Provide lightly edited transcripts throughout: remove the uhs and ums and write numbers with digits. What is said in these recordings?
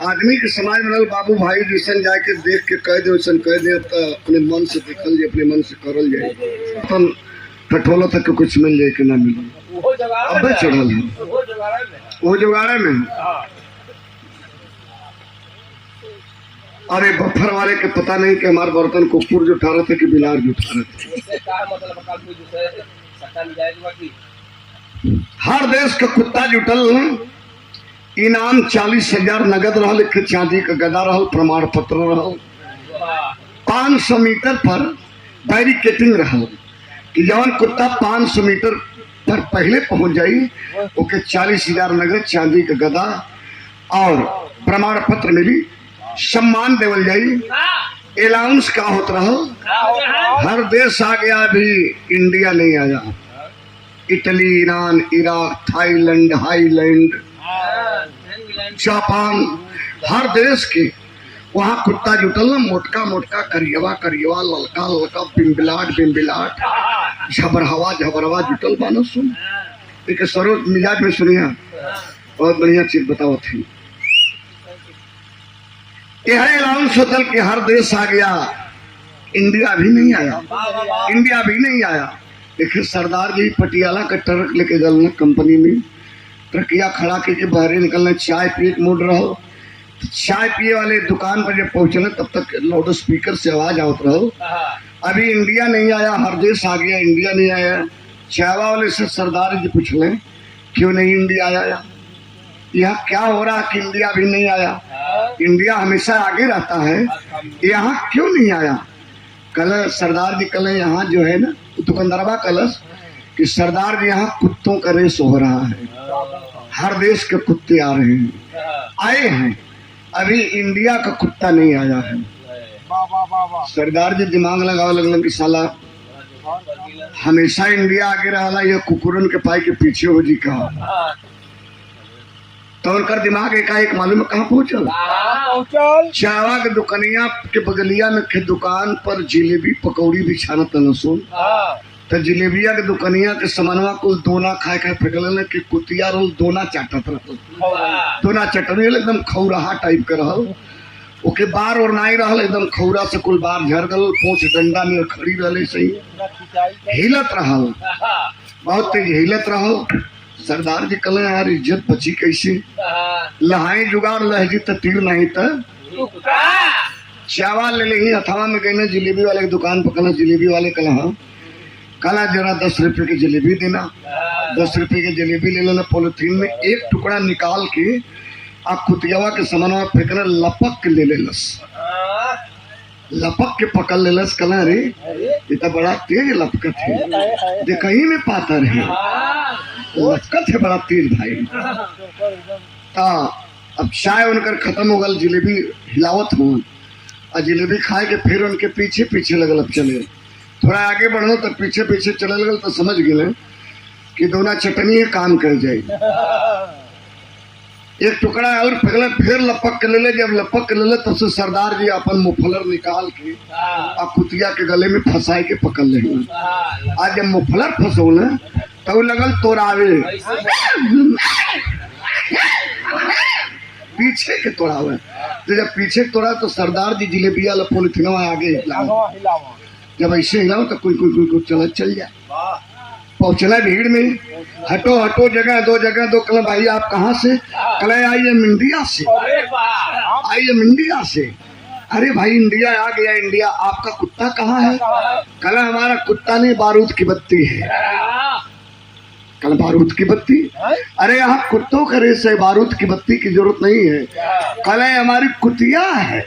आदमी के समाज में बाबू भाई जैसन जाके देख के कह दे वैसन कह दे तो अपने मन से देखल जाए, अपने मन से करल जाए। अपन कठोला तक कुछ मिल जाए कि ना मिले अब चढ़ल है वो जुगाड़े में। अरे बफर वाले के पता नहीं कि हमारे बर्तन कुकुर जो उठा रहे थे कि बिलार जो उठा रहे थे। हर देश का कुत्ता जुटल इनाम 40,000 नगद रहल, एक चांदी का गदा रहल, प्रमाण पत्र रहल, 500 मीटर पर बैरिकेटिंग रहल कि जवन कुत्ता 500 मीटर पर पहले पहुंच जाई ओके 40,000 नगद चांदी का गदा और प्रमाण पत्र मिली, सम्मान देवल जाई। अलाउंस का होत रहल, हर देश आ गया, अभी इंडिया नहीं आया। Italy, Iran, Iraq, Thailand, Highland, Japan, हर देश के वहाँ कुत्ता जुटल ना, मोटका मोटका, करियवा करियवा, ललका ललका, बिम्बिलाट बिम्बिलाट, झबरहवा झबरहवा जुटल बानो। सुन एक सरो मिजाज में सुनिया, बहुत बढ़िया चीज बताओ थी। यह अलाउंस होटल के हर देश आ गया, इंडिया अभी नहीं आया, इंडिया अभी नहीं आया। देखिए सरदार जी पटियाला का ट्रक लेके गल कंपनी में, ट्रकिया खड़ा के बाहर निकलना, चाय पिए के मूड रहो। चाय पिए वाले दुकान पर जब पहुंचने तब तक लाउड स्पीकर से आवाज आवत रहो, अभी इंडिया नहीं आया, हर देश आ गया, इंडिया नहीं आया। चायवा वाले से सरदार जी पूछ लें क्यों नहीं इंडिया आया, यहाँ क्या हो रहा कि इंडिया भी नहीं आया? इंडिया हमेशा आगे रहता है, यहाँ क्यों नहीं आया? कल सरदार जी कल यहाँ जो है ना दुकानदारवा कलश कि सरदार जी यहाँ कुत्तों का रेस हो रहा है, हर देश के कुत्ते आ रहे हैं, आए हैं, अभी इंडिया का कुत्ता नहीं आया है। सरदार जी दिमाग लगावे लगलन कि साला हमेशा इंडिया आगे रहा, यह कुकुरन के पाई के पीछे हो जी का। तो उनका दिमाग एकाएक मालूम है कहाँ पहुंचल? चावा के दुकनिया के बगलिया में के दुकान पर जिलेबी पकौड़ी बिछाना तनसुन, तो जिलेबिया के दुकनिया के समनवा कुल दोना खाए खाए फेंकल कि कुतिया रोल दोना चाटत रहल, दोना चटनी एकदम खौराहा टाइप के रहल, ओके बार और नहीं रहल, एकदम खौरा से कुल बार झड़ गल, पोछ डंडा में खड़ी रहले, सही हिलत रहल, बहुत तेज हिलत रहल। सरदार जी कल यार इज्जत बची कैसे, लहाई जुगाड़ लहजी तो तीर नहीं तो चावा ले ली हथवा में गई, जिलेबी वाले की दुकान पर कल जिलेबी वाले कल कला जरा 10 रुपए की जलेबी देना, 10 रुपए की जलेबी ले लेना, पॉलिथीन में एक टुकड़ा निकाल के आप कुतियावा के समनवा फेंकना, लपक के ले लेलस, लपक के पकड़ लेलस। कला रे ये तो बड़ा तेज लपकत है, देखही में पातर है, लपकत है बड़ा तेज भाई। अब चाय उनकर खत्म हो गल, जिलेबी हिलावत हो और जिलेबी खाए के फिर उनके पीछे पीछे लगल। अब चले थोड़ा आगे बढ़ो तो पीछे पीछे चले लगल, तो समझ गए कि दोना चटनी है काम कर जाए। एक टुकड़ा और फेंकले, फिर लपक के ले ले, जब लपक के ले ले तब से सरदार जी अपन मुफलर निकाल के और कुतिया के गले में फंसाए के पकड़ ले। आज जब मुफलर फंसोले तो लगल तोड़ावे, पीछे के तोड़ावे, तो जब पीछे तोड़ा तो सरदार जी जिलेबिया पॉलिथीनवा आगे हिलाओ, जब ऐसे हिलाओ तो कोई चल जाए। पहुंचना भीड़ में, हटो हटो, जगह दो, कल भाई आप कहाँ से? कल आइए इंडिया से, आइए इंडिया से। अरे भाई इंडिया आ गया, इंडिया, आपका कुत्ता कहाँ है? कल हमारा कुत्ता नहीं, बारूद की बत्ती है। कल बारूद की बत्ती? अरे यहाँ कुत्तों का रेस है, बारूद की बत्ती की जरूरत नहीं है। कल हमारी कुतिया है,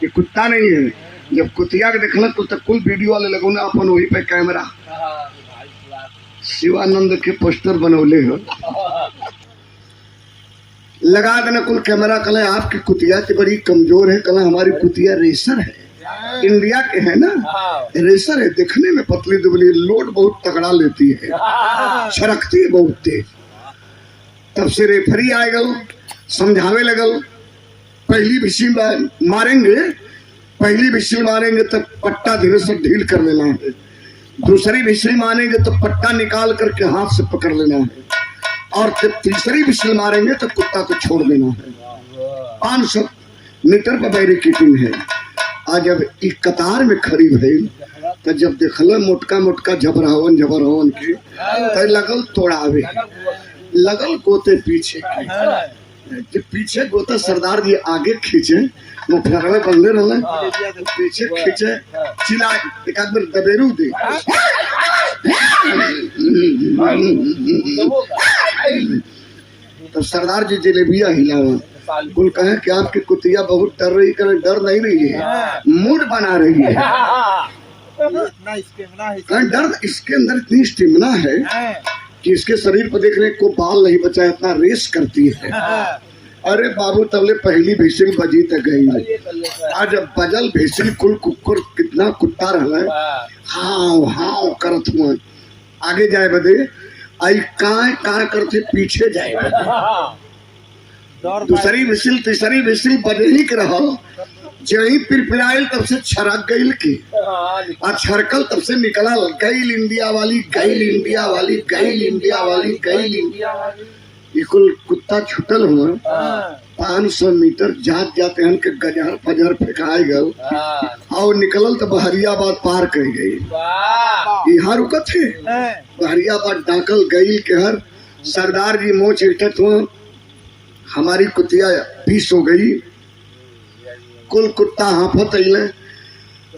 ये कुत्ता नहीं है। जब कुतिया के देखल तो कुल वीडियो वाले लगो ना अपन वही पे कैमरा शिवानंद के पोस्टर बनौले हो, लगा देना कुल कैमरा। कल आपकी कुतिया तो बड़ी कमजोर है, कल हमारी कुतिया रेसर है, इंडिया के है ना, रेसर है, दिखने में पतली दुबली, लोड बहुत तगड़ा लेती है, छरकती है बहुत तेज। तब से रेफरी आए गल, समझावे लगल, पहली विशिल मारेंगे, पहली विशिल मारेंगे तो पट्टा धीरे से ढील कर लेना है, दूसरी विशिल मारेंगे तो पट्टा निकाल करके हाथ से पकड़ लेना है, और जब तीसरी विसल मारेंगे तो कुत्ता को छोड़ देना है। 500 मीटर पर बैरिकेटिंग है। आज जब एक कतार में खड़ी भइल तो जब देखल मोटका मोटका झबरहवन के तो लगल तोड़ावे, लगल गोते पीछे जब पीछे गोता सरदार जी आगे खींचे मुफलरवे बंदे रहले पीछे खींचे चिल्ला एक आदमी दबेरू दे तो सरदार जी जलेबिया हिलावा कुल कहे कि आपकी कुतिया बहुत डर रही, करे डर नहीं रही है, मूड बना रही है। डर इसके अंदर इतनी स्टेमिना है कि इसके शरीर पर देखने को बाल नहीं बचा, इतना रेस करती है। अरे बाबू तबले पहली भीषण बजी तक गई, आज बजल भीषण कुल कुकुर कितना कुत्ता रहा हाव हाव करत हुआ आगे जाए बदे आई का करते पीछे जाए बदे। दूसरी विसिल तीसरी विसिल बजे ही के रहो जही पिरपिराइल तब से छरक गईल की और छरकल तब से निकला गईल इंडिया वाली गईल इंडिया वाली गईल इंडिया वाली गईल इंडिया वाली। ये कुल कुत्ता छुटल हुआ 500 मीटर जात जाते हैं के गजहर फजहर फेंकाए गए और निकलल तो बहरियाबाद पार कर गई। यहाँ रुकत है बहरियाबाद डाकल गई के हर सरदार जी मोह चिटत हुआ हमारी कुतिया 20 हो गई। कुल कुत्ता हाफत अइले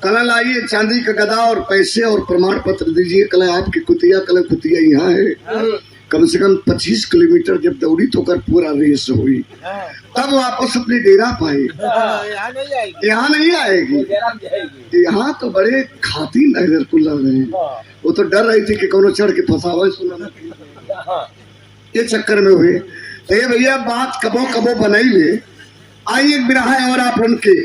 कल आइए चांदी का गदा और पैसे और प्रमाण पत्र दीजिए। कल आपकी कुतिया यहाँ है। कम से कम 25 किलोमीटर जब दौड़ी तो कर पूरा रेस हुई तब वापस अपने डेरा पाए। यहाँ नहीं आएगी, यहाँ तो बड़े खाती नजर को लग रहे हैं। वो तो डर रही थी कि कोनो चढ़ के फंसावा सुना ये चक्कर में हुए। तो ये भैया बात कबो कबो बनाई ले आई एक बिरहा और आप उनके